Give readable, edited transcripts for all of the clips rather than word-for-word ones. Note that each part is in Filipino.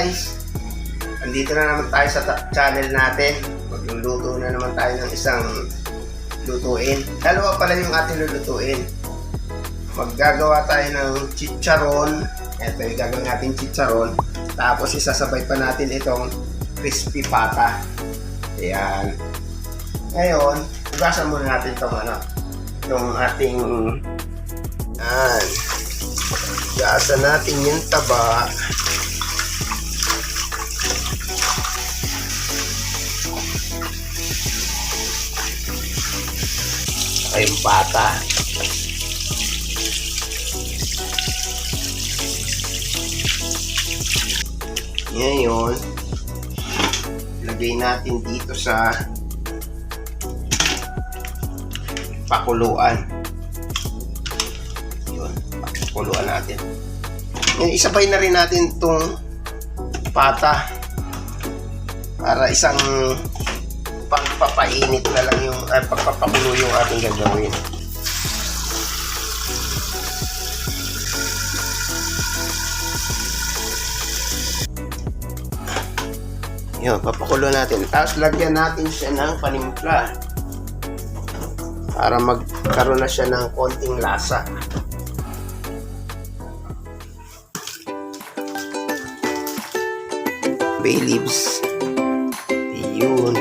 guys, andito na naman tayo sa channel natin. Magluluto na naman tayo ng isang lutuin. Dalawa pala yung ating lulutuin. Maggagawa tayo ng chicharon. Ito yung gagawin natin chicharon. Tapos isasabay pa natin itong crispy pata. Ayan. Ngayon, ugasan muna natin itong ating ugasan natin yung taba. Ay, yung pata. Ngayon, lagay natin dito sa pakuluan. Yun, pakuluan natin. Ngayon, isabay na rin natin itong pata para isang pagpapainit na lang yung pagpapakulo yung ating gagawin. Yun, papakulo natin. Tapos lagyan natin siya ng panimpla para magkaroon na siya ng konting lasa. Bay leaves. Yun.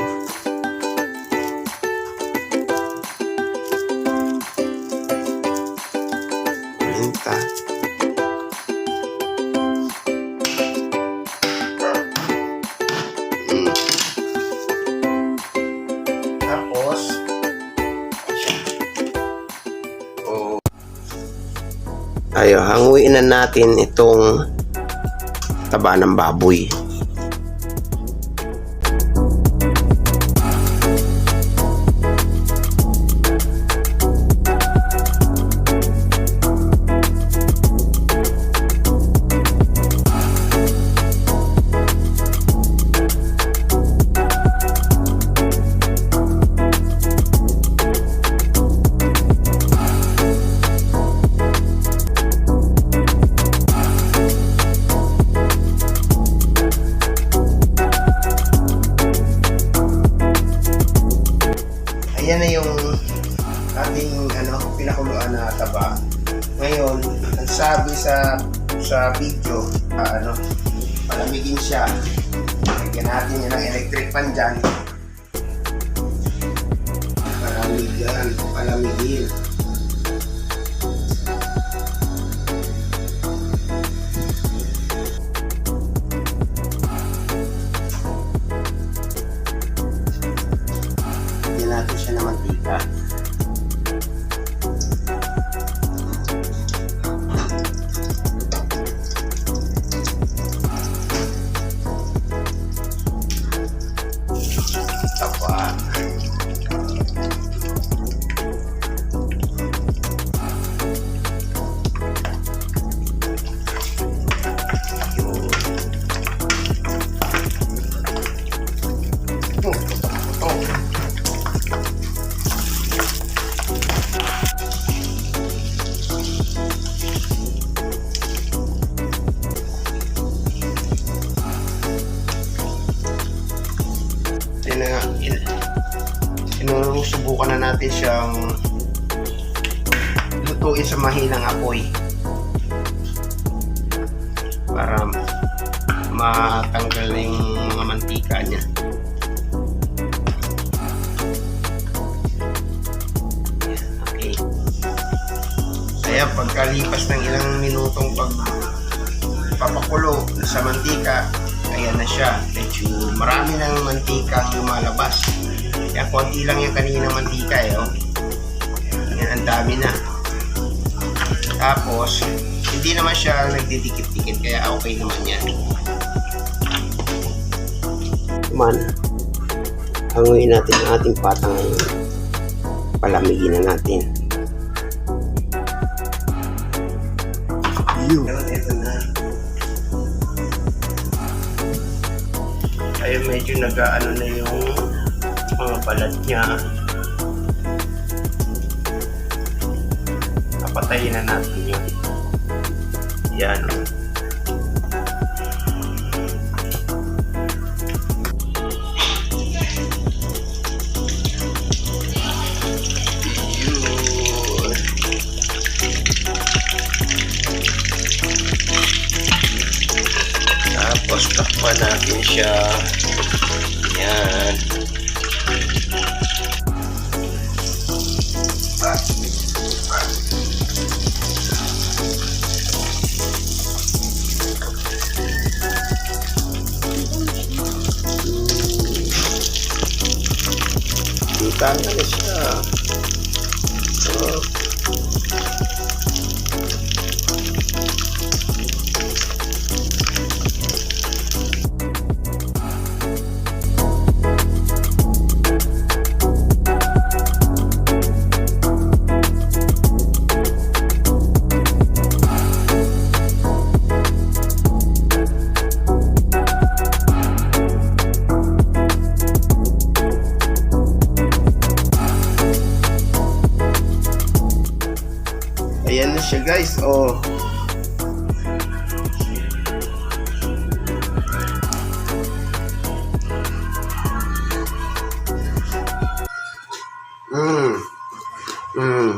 Minta. Tapos hanguin na natin itong taba ng baboy. Ayan na yung ating pinakuluan na taba. Ngayon, ang sabi sa video, palamigin siya. Lagyan natin yun ng electric fan dyan. Palamigin. Natin siya ng mantika. Tapa. Subukan na natin siyang lutuin sa mahinang apoy para matanggal yung mga mantika niya. Okay. Kaya pagkalipas ng ilang minutong pagpapakulo sa mantika, ayan na siya. Medyo marami ng mantika ang lumalabas. Kaya konti lang yung kaninang mantika Yan, ang dami na. Tapos, hindi naman siya nagdidikit-dikit kaya okay naman yan. Hanguin natin ang ating patang ngayon. Palamigin na natin. Ito na. Kaya medyo nag-ano na yung mga balat niya. Napatayin na natin yun. Yan. natin siya. Yan. Kita na siya. So, ayan na siya guys. Oh. Mm. Mm.